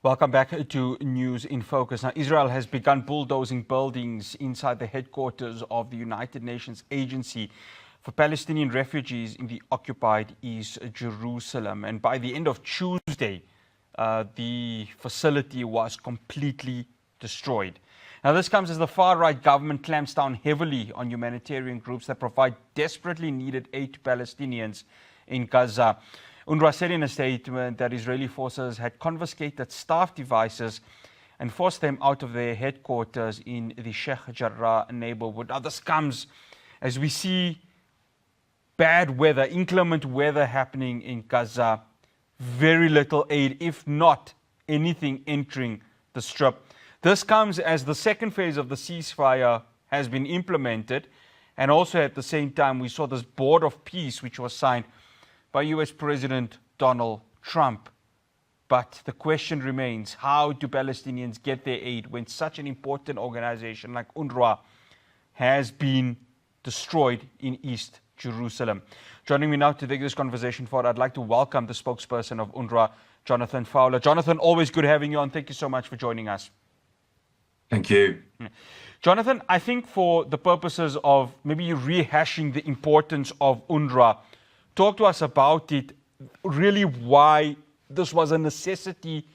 Welcome back to News in Focus. Now, Israel has begun bulldozing buildings inside the headquarters of the United Nations Agency for Palestinian refugees in the occupied East Jerusalem. And by the end of Tuesday, the facility was completely destroyed. Now, this comes as the far-right government clamps down heavily on humanitarian groups that provide desperately needed aid to Palestinians in Gaza. UNRWA said in a statement that Israeli forces had confiscated staff devices and forced them out of their headquarters in the Sheikh Jarrah neighborhood. Now, this comes as we see bad weather, inclement weather happening in Gaza. Very little aid, if not anything, entering the Strip. This comes as the second phase of the ceasefire has been implemented, and also at the same time we saw this board of peace which was signed by US President Donald Trump. But the question remains, how do Palestinians get their aid when such an important organization like UNRWA has been destroyed in East Jerusalem? Joining me now to take this conversation forward, I'd like to welcome the spokesperson of UNRWA, Jonathan Fowler. Jonathan, always good having you on. Thank you so much for joining us. Thank you. Jonathan, I think for the purposes of maybe rehashing the importance of UNRWA, talk to us about it, really why this was a necessity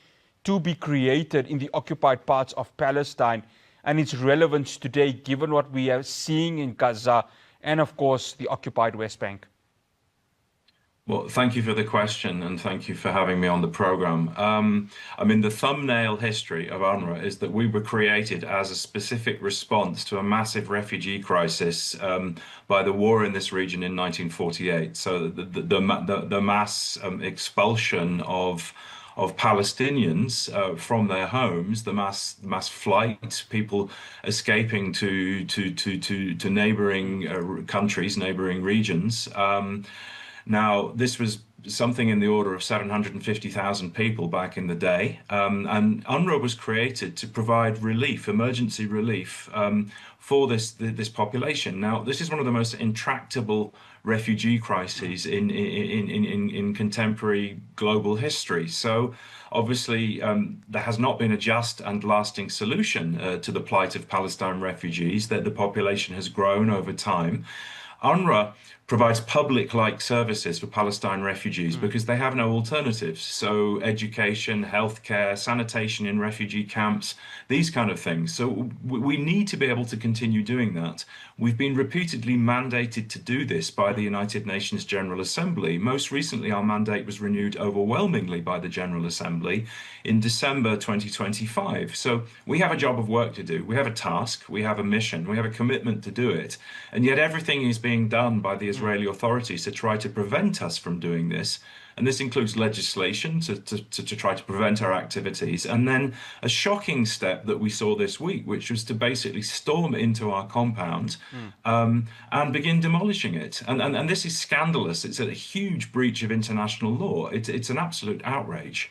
to be created in the occupied parts of Palestine and its relevance today, given what we are seeing in Gaza and, of course, the occupied West Bank. Well, thank you for the question, and thank you for having me on the program. I mean, the thumbnail history of UNRWA is that we were created as a specific response to a massive refugee crisis by the war in this region in 1948. So the mass expulsion of Palestinians from their homes, the mass flight, people escaping to neighboring countries, neighboring regions. Now, this was something in the order of 750,000 people back in the day, and UNRWA was created to provide relief, emergency relief, for this population. Now, this is one of the most intractable refugee crises in contemporary global history. So, obviously, there has not been a just and lasting solution to the plight of Palestine refugees. That the population has grown over time. UNRWA provides public-like services for Palestine refugees because they have no alternatives. So education, healthcare, sanitation in refugee camps, these kind of things. So we need to be able to continue doing that. We've been repeatedly mandated to do this by the United Nations General Assembly. Most recently, our mandate was renewed overwhelmingly by the General Assembly in December 2025. So we have a job of work to do. We have a task, we have a mission, we have a commitment to do it. And yet everything is being done by the Israeli authorities to try to prevent us from doing this. And this includes legislation to try to prevent our activities. And then a shocking step that we saw this week, which was to basically storm into our compound and begin demolishing it. And this is scandalous. It's a huge breach of international law. It's an absolute outrage.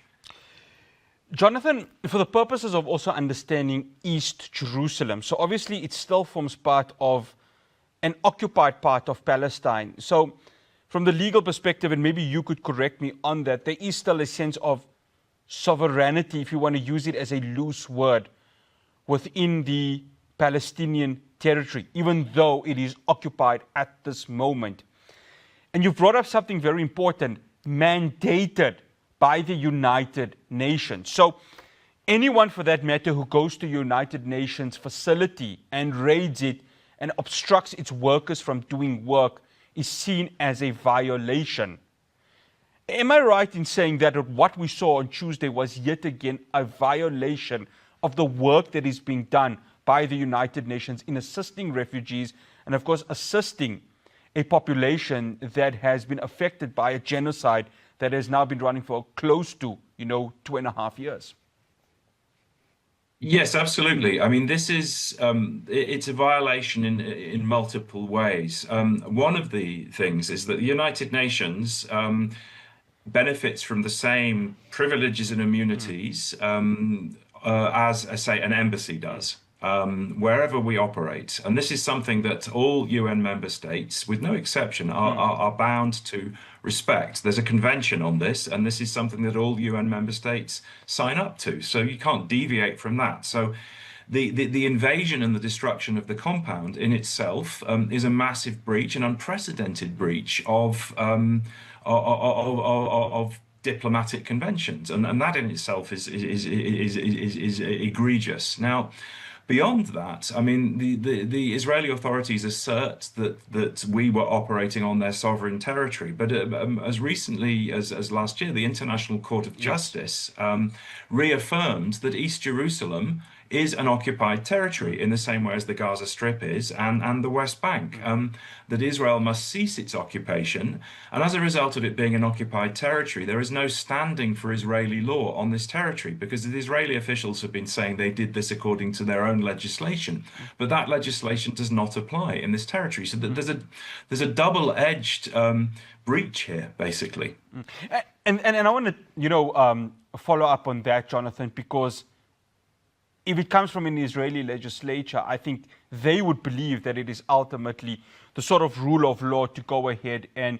Jonathan, for the purposes of also understanding East Jerusalem, so obviously it still forms part of an occupied part of Palestine. So from the legal perspective, and maybe you could correct me on that, there is still a sense of sovereignty, if you want to use it as a loose word, within the Palestinian territory, even though it is occupied at this moment. And you brought up something very important, mandated by the United Nations. So anyone, for that matter, who goes to United Nations facility and raids it and obstructs its workers from doing work is seen as a violation. Am I right in saying that what we saw on Tuesday was yet again a violation of the work that is being done by the United Nations in assisting refugees and, of course, assisting a population that has been affected by a genocide that has now been running for close to, 2.5 years? Yes, absolutely. I mean, this is it's a violation in multiple ways. One of the things is that the United Nations benefits from the same privileges and immunities as, say, an embassy does. wherever we operate. And this is something that all UN member states, with no exception, are bound to respect. There's a convention on this, and this is something that all UN member states sign up to. So you can't deviate from that. So the invasion and the destruction of the compound in itself is a massive breach, an unprecedented breach of diplomatic conventions, and that in itself is egregious. Now, beyond that, I mean, the Israeli authorities assert that we were operating on their sovereign territory, but as recently as last year, the International Court of Justice reaffirmed that East Jerusalem is an occupied territory in the same way as the Gaza Strip is and the West Bank, that Israel must cease its occupation. And as a result of it being an occupied territory, there is no standing for Israeli law on this territory because the Israeli officials have been saying they did this according to their own legislation, but that legislation does not apply in this territory. So there's a double-edged breach here, basically. And I want to, follow up on that, Jonathan, because if it comes from an Israeli legislature, I think they would believe that it is ultimately the sort of rule of law to go ahead and,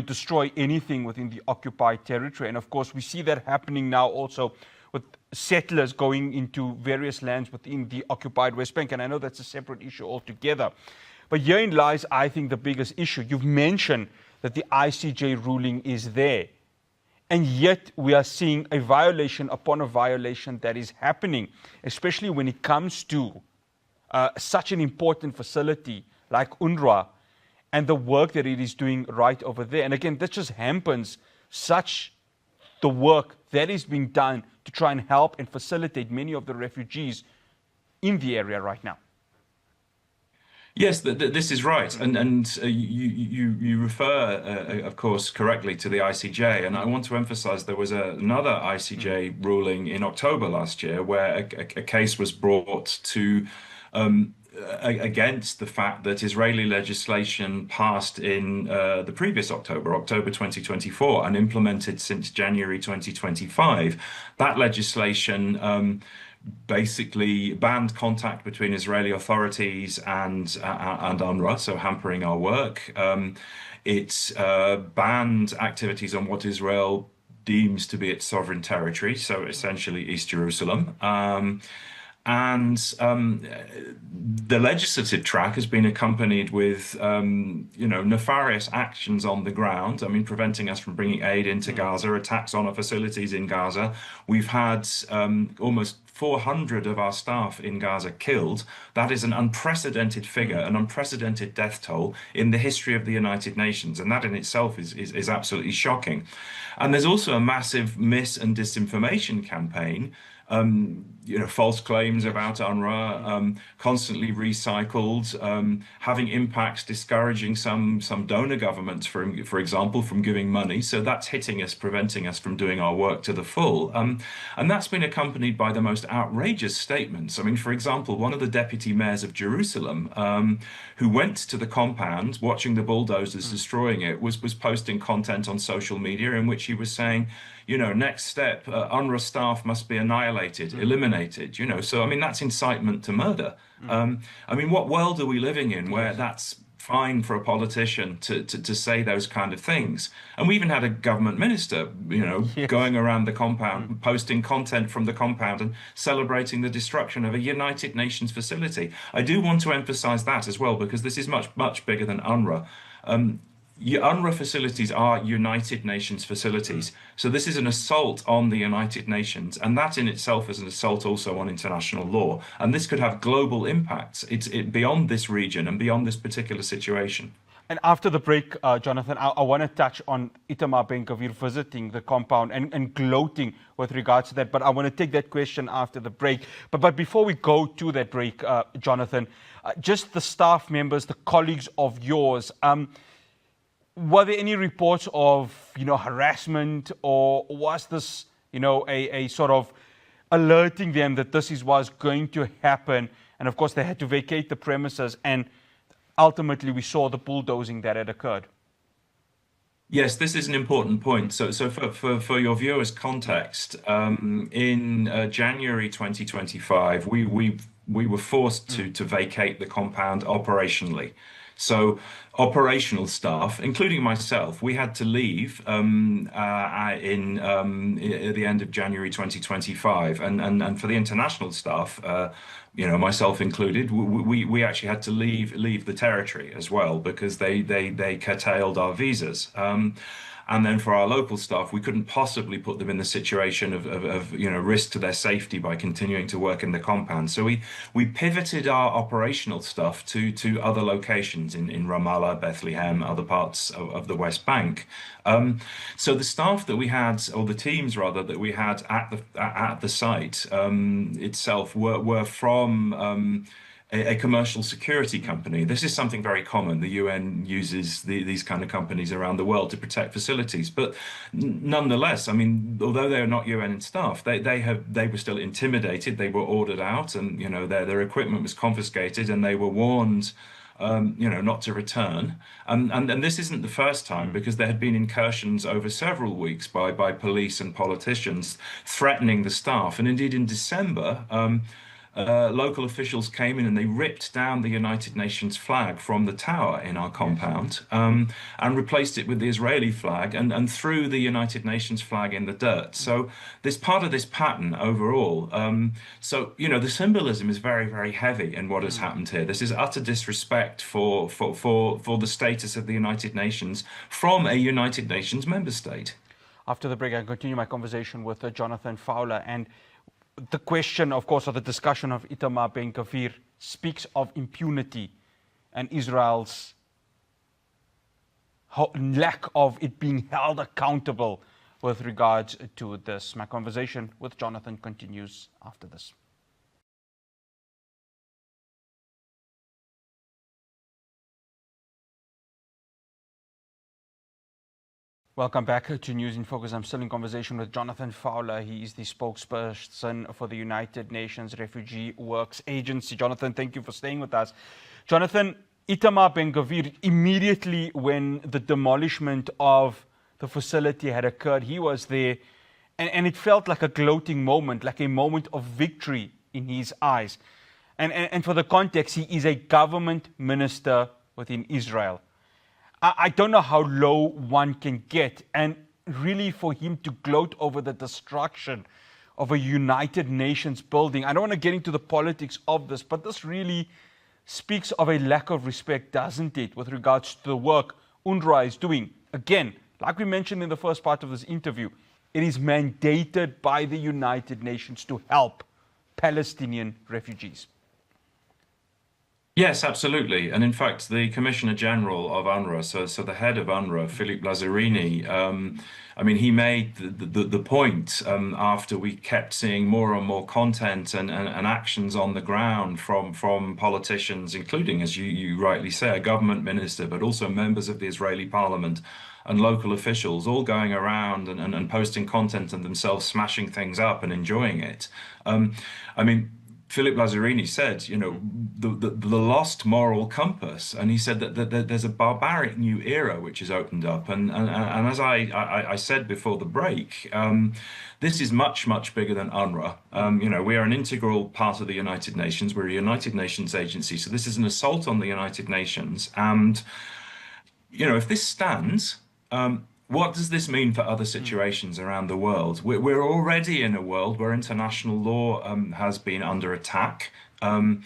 destroy anything within the occupied territory. And of course, we see that happening now also with settlers going into various lands within the occupied West Bank. And I know that's a separate issue altogether. But herein lies, I think, the biggest issue. You've mentioned that the ICJ ruling is there. And yet we are seeing a violation upon a violation that is happening, especially when it comes to such an important facility like UNRWA and the work that it is doing right over there. And again, that just hampers the work that is being done to try and help and facilitate many of the refugees in the area right now. Yes, this is right, and you refer, of course, correctly to the ICJ, and I want to emphasize there was another ICJ ruling in October last year where a case was brought to against the fact that Israeli legislation passed in the previous October 2024, and implemented since January 2025. That legislation basically banned contact between Israeli authorities and UNRWA, so hampering our work. It banned activities on what Israel deems to be its sovereign territory, so essentially East Jerusalem. And the legislative track has been accompanied with, nefarious actions on the ground. I mean, preventing us from bringing aid into Gaza, attacks on our facilities in Gaza. We've had almost 400 of our staff in Gaza killed. That is an unprecedented figure, an unprecedented death toll in the history of the United Nations. And that in itself is absolutely shocking. And there's also a massive mis- and disinformation campaign. False claims about UNRWA, constantly recycled, having impacts discouraging some donor governments, for example, from giving money. So that's hitting us, preventing us from doing our work to the full. And that's been accompanied by the most outrageous statements. I mean, for example, one of the deputy mayors of Jerusalem, who went to the compound, watching the bulldozers destroying it, was posting content on social media in which he was saying, next step, UNRWA staff must be annihilated, eliminated, So, I mean, that's incitement to murder. I mean, what world are we living in where that's fine for a politician to say those kind of things? And we even had a government minister, going around the compound, posting content from the compound and celebrating the destruction of a United Nations facility. I do want to emphasize that as well, because this is much, much bigger than UNRWA. UNRWA facilities are United Nations facilities. So this is an assault on the United Nations, and that in itself is an assault also on international law. And this could have global impacts. It's beyond this region and beyond this particular situation. And after the break, Jonathan, I want to touch on Itamar Ben-Gvir visiting the compound and gloating with regards to that. But I want to take that question after the break. But before we go to that break, Jonathan, just the staff members, the colleagues of yours, were there any reports of, harassment, or was this, a sort of alerting them that this is what's going to happen? And of course, they had to vacate the premises, and ultimately we saw the bulldozing that had occurred. Yes, this is an important point. So for your viewers' context, in January 2025, we've we were forced to vacate the compound operationally. So operational staff, including myself, we had to leave at the end of January 2025, and for the international staff, myself included, we actually had to leave the territory as well because they curtailed our visas. And then for our local staff, we couldn't possibly put them in the situation of risk to their safety by continuing to work in the compound. So we pivoted our operational stuff to other locations in Ramallah, Bethlehem, other parts of the West Bank. So the staff that we had, or the teams rather, that we had at the site itself were from a commercial security company. This is something very common. The UN uses these kind of companies around the world to protect facilities. But nonetheless, I mean, although they are not UN staff, they were still intimidated. They were ordered out, and their equipment was confiscated, and they were warned, not to return. And this isn't the first time, because there had been incursions over several weeks by police and politicians threatening the staff. And indeed, in December, local officials came in and they ripped down the United Nations flag from the tower in our compound, and replaced it with the Israeli flag, and threw the United Nations flag in the dirt. So this part of this pattern overall. The symbolism is very, very heavy in what has happened here. This is utter disrespect for the status of the United Nations from a United Nations member state. After the break, I continue my conversation with Jonathan Fowler. And the question, of course, of the discussion of Itamar Ben-Gvir speaks of impunity and Israel's lack of it being held accountable with regards to this. My conversation with Jonathan continues after this. Welcome back to News in Focus. I'm still in conversation with Jonathan Fowler. He is the spokesperson for the United Nations Refugee Works Agency. Jonathan, thank you for staying with us. Jonathan, Itamar Ben-Gvir, immediately when the demolishment of the facility had occurred, he was there, and it felt like a gloating moment, like a moment of victory in his eyes. And for the context, he is a government minister within Israel. I don't know how low one can get, and really for him to gloat over the destruction of a United Nations building. I don't want to get into the politics of this, but this really speaks of a lack of respect, doesn't it, with regards to the work UNRWA is doing. Again, like we mentioned in the first part of this interview, it is mandated by the United Nations to help Palestinian refugees. Yes, absolutely. And in fact, the Commissioner General of UNRWA, so the head of UNRWA, Philippe Lazzarini, he made the point after we kept seeing more and more content and actions on the ground from politicians, including, as you rightly say, a government minister, but also members of the Israeli parliament and local officials all going around and posting content and themselves smashing things up and enjoying it. Philippe Lazzarini said, the lost moral compass, and he said that there's a barbaric new era which has opened up, and as I said before the break, this is much, much bigger than UNRWA. We are an integral part of the United Nations. We're a United Nations agency, so this is an assault on the United Nations. And if this stands, what does this mean for other situations around the world? We're already in a world where international law has been under attack. The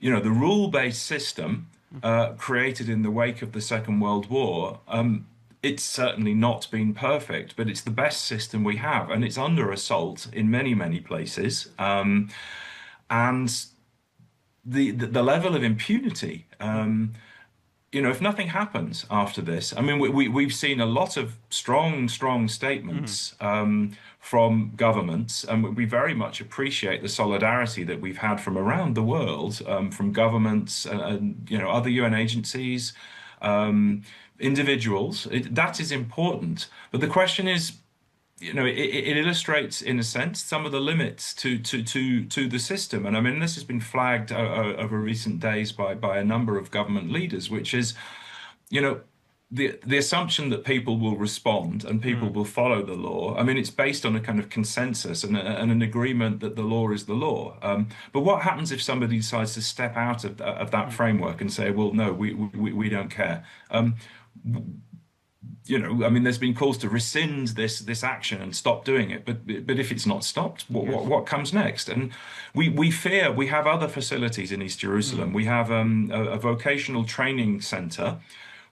rule-based system created in the wake of the Second World War, it's certainly not been perfect, but it's the best system we have, and it's under assault in many, many places. And the level of impunity, if nothing happens after this, we've seen a lot of strong statements from governments, and we very much appreciate the solidarity that we've had from around the world, from governments and other UN agencies, individuals. That is important. But the question is, it illustrates, in a sense, some of the limits to the system. And this has been flagged over recent days by a number of government leaders, which is, the assumption that people will respond and people will follow the law, I mean, it's based on a kind of consensus and an agreement that the law is the law. But what happens if somebody decides to step out of that framework and say, well, no, we don't care? I mean, there's been calls to rescind this action and stop doing it, but if it's not stopped, what comes next? And we fear we have other facilities in East Jerusalem. We have a vocational training center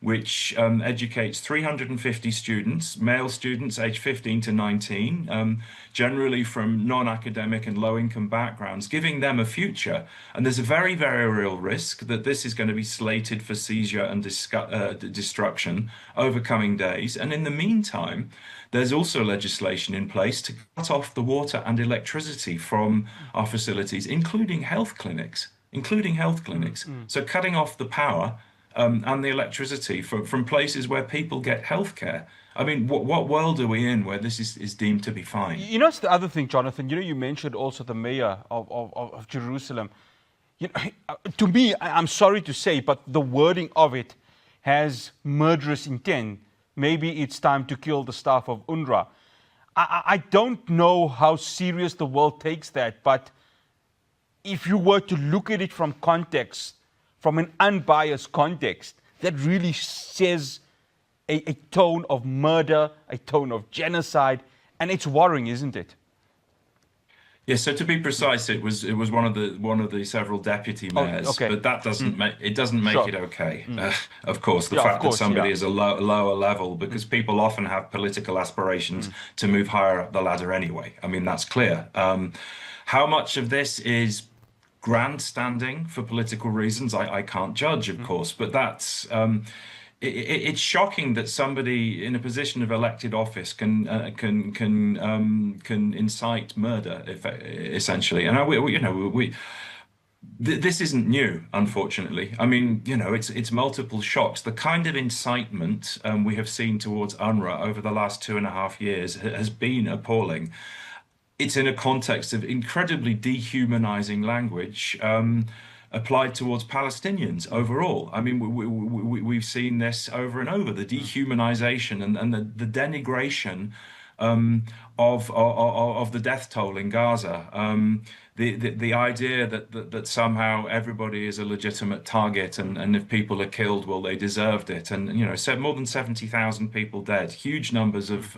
which educates 350 students, male students aged 15 to 19, generally from non-academic and low-income backgrounds, giving them a future. And there's a very, very real risk that this is going to be slated for seizure and destruction over coming days. And in the meantime, there's also legislation in place to cut off the water and electricity from our facilities, including health clinics. So cutting off the power and the electricity from places where people get healthcare. I mean, what world are we in where this is deemed to be fine? It's the other thing, Jonathan. You mentioned also the mayor of Jerusalem. To me, I'm sorry to say, but the wording of it has murderous intent. Maybe it's time to kill the staff of UNRWA. I don't know how serious the world takes that, but if you were to look at it from context, from an unbiased context, that really says a tone of murder, a tone of genocide, and it's worrying, isn't it? Yes. So to be precise, it was one of the several deputy mayors, but that doesn't make it okay. Of course, the fact that somebody is a lower level, because people often have political aspirations to move higher up the ladder anyway. I mean, that's clear. How much of this is grandstanding for political reasons, I can't judge, of course, but that's it's shocking that somebody in a position of elected office can incite murder, essentially. And this isn't new, unfortunately. I mean, it's multiple shocks. The kind of incitement we have seen towards UNRWA over the last 2.5 years has been appalling. It's in a context of incredibly dehumanizing language applied towards Palestinians overall. I mean, we've seen this over and over, the dehumanization and the denigration of the death toll in Gaza. The idea that somehow everybody is a legitimate target, and if people are killed, well, they deserved it. And, more than 70,000 people dead, huge numbers of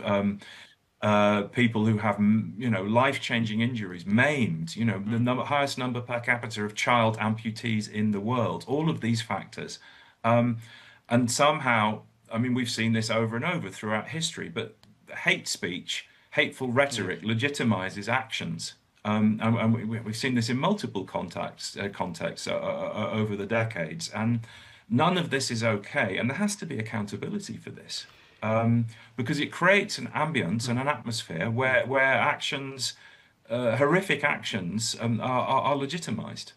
people who have, life-changing injuries, maimed, the highest number per capita of child amputees in the world, all of these factors. And somehow, I mean, we've seen this over and over throughout history, but hate speech, hateful rhetoric legitimizes actions. And we've seen this in multiple contexts over the decades. And none of this is okay. And there has to be accountability for this. Because it creates an ambience and an atmosphere where actions, horrific actions, are legitimized.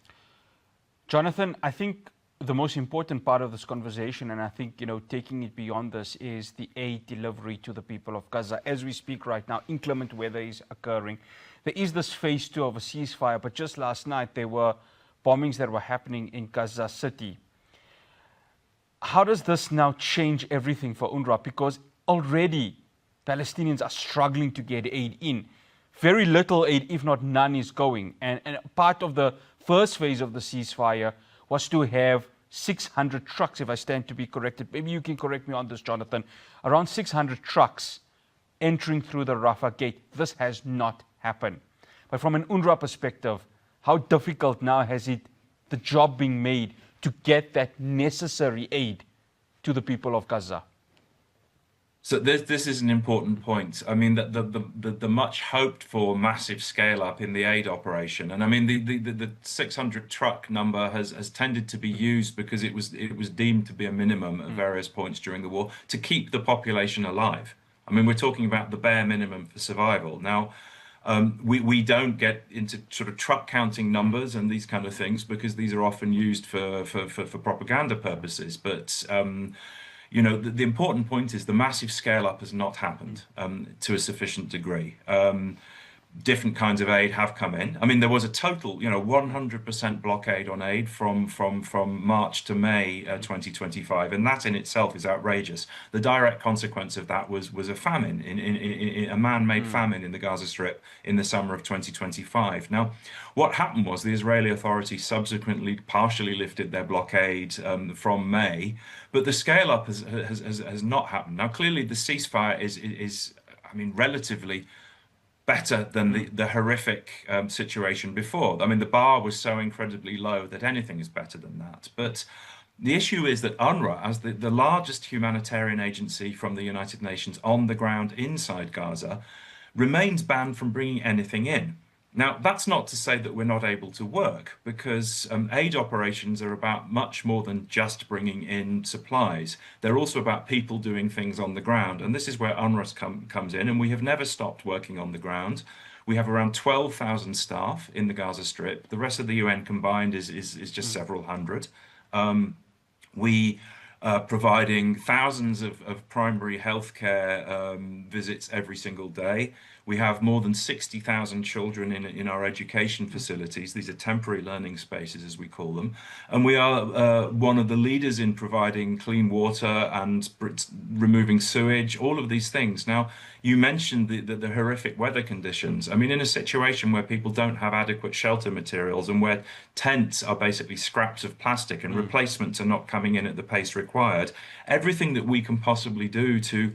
Jonathan, I think the most important part of this conversation, and I think, taking it beyond this, is the aid delivery to the people of Gaza. As we speak right now, inclement weather is occurring. There is this phase 2 of a ceasefire, but just last night there were bombings that were happening in Gaza City. How does this now change everything for UNRWA? Because already Palestinians are struggling to get aid in. Very little aid, if not none, is going. And part of the first phase of the ceasefire was to have 600 trucks, if I stand to be corrected. Maybe you can correct me on this, Jonathan. Around 600 trucks entering through the Rafah gate. This has not happened. But from an UNRWA perspective, how difficult now has the job being made to get that necessary aid to the people of Gaza? So this is an important point. I mean, the much hoped for massive scale up in the aid operation, and I mean the 600 truck number has tended to be used because it was deemed to be a minimum at various points during the war to keep the population alive. I mean, we're talking about the bare minimum for survival. Now, we don't get into sort of truck counting numbers and these kind of things because these are often used for propaganda purposes. But the important point is the massive scale up has not happened to a sufficient degree. different kinds of aid have come in. I mean, there was a total, 100% blockade on aid from March to May 2025, and that in itself is outrageous. The direct consequence of that was a famine, in a man-made famine in the Gaza Strip in the summer of 2025. Now, what happened was the Israeli authorities subsequently partially lifted their blockade from May, but the scale up has not happened. Now, clearly, the ceasefire is I mean, relatively better than the horrific situation before. I mean, the bar was so incredibly low that anything is better than that. But the issue is that UNRWA, as the largest humanitarian agency from the United Nations on the ground inside Gaza, remains banned from bringing anything in. Now, that's not to say that we're not able to work, because aid operations are about much more than just bringing in supplies. They're also about people doing things on the ground. And this is where UNRWA comes in. And we have never stopped working on the ground. We have around 12,000 staff in the Gaza Strip. The rest of the UN combined is just several hundred. We are providing thousands of primary healthcare visits every single day. We have more than 60,000 children in our education facilities. These are temporary learning spaces, as we call them. And we are one of the leaders in providing clean water and removing sewage, all of these things. Now, you mentioned the horrific weather conditions. I mean, in a situation where people don't have adequate shelter materials and where tents are basically scraps of plastic and replacements are not coming in at the pace required, everything that we can possibly do to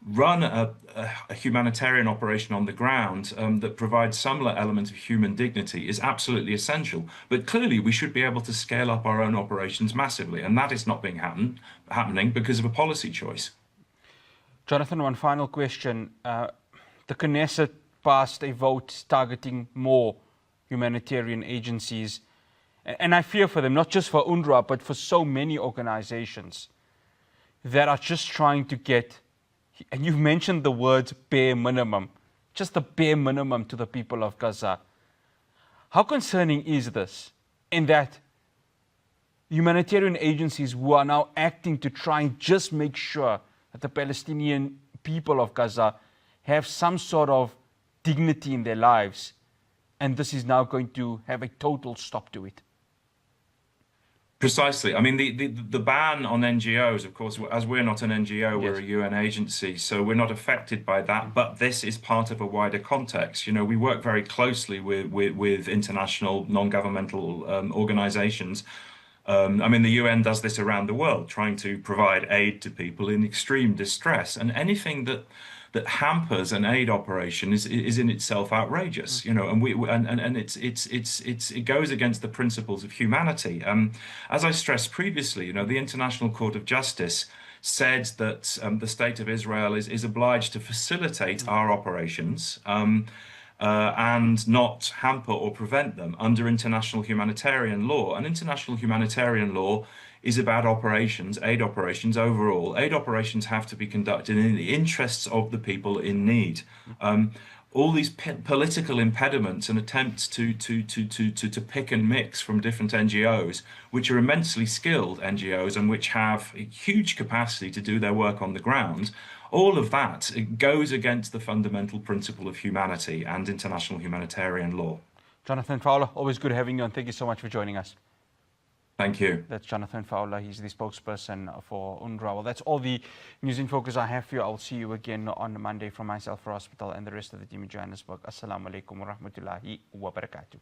run a humanitarian operation on the ground that provides some element of human dignity is absolutely essential. But clearly, we should be able to scale up our own operations massively, and that is not being happening because of a policy choice. Jonathan, one final question. The Knesset passed a vote targeting more humanitarian agencies, and I fear for them, not just for UNRWA, but for so many organizations that are just trying to get, and you've mentioned the words bare minimum, just the bare minimum to the people of Gaza. How concerning is this in that humanitarian agencies who are now acting to try and just make sure that the Palestinian people of Gaza have some sort of dignity in their lives, and this is now going to have a total stop to it? Precisely. I mean, the ban on NGOs, of course, as we're not an NGO, we're a UN agency, so we're not affected by that. But this is part of a wider context. We work very closely with international non-governmental organizations. I mean, the UN does this around the world, trying to provide aid to people in extreme distress, and anything that hampers an aid operation is in itself outrageous, and it goes against the principles of humanity. As I stressed previously, the International Court of Justice said that the state of Israel is obliged to facilitate our operations and not hamper or prevent them under international humanitarian law. And international humanitarian law is about operations, aid operations overall. Aid operations have to be conducted in the interests of the people in need. All these political impediments and attempts to pick and mix from different NGOs, which are immensely skilled NGOs and which have a huge capacity to do their work on the ground, all of that, it goes against the fundamental principle of humanity and international humanitarian law. Jonathan Fowler, always good having you, and thank you so much for joining us. Thank you. That's Jonathan Fowler. He's the spokesperson for UNRWA. Well, that's all the news in focus I have for you. I'll see you again on Monday from myself for Hospital and the rest of the team in Johannesburg. Assalamu alaikum wa rahmatullahi wa barakatuh.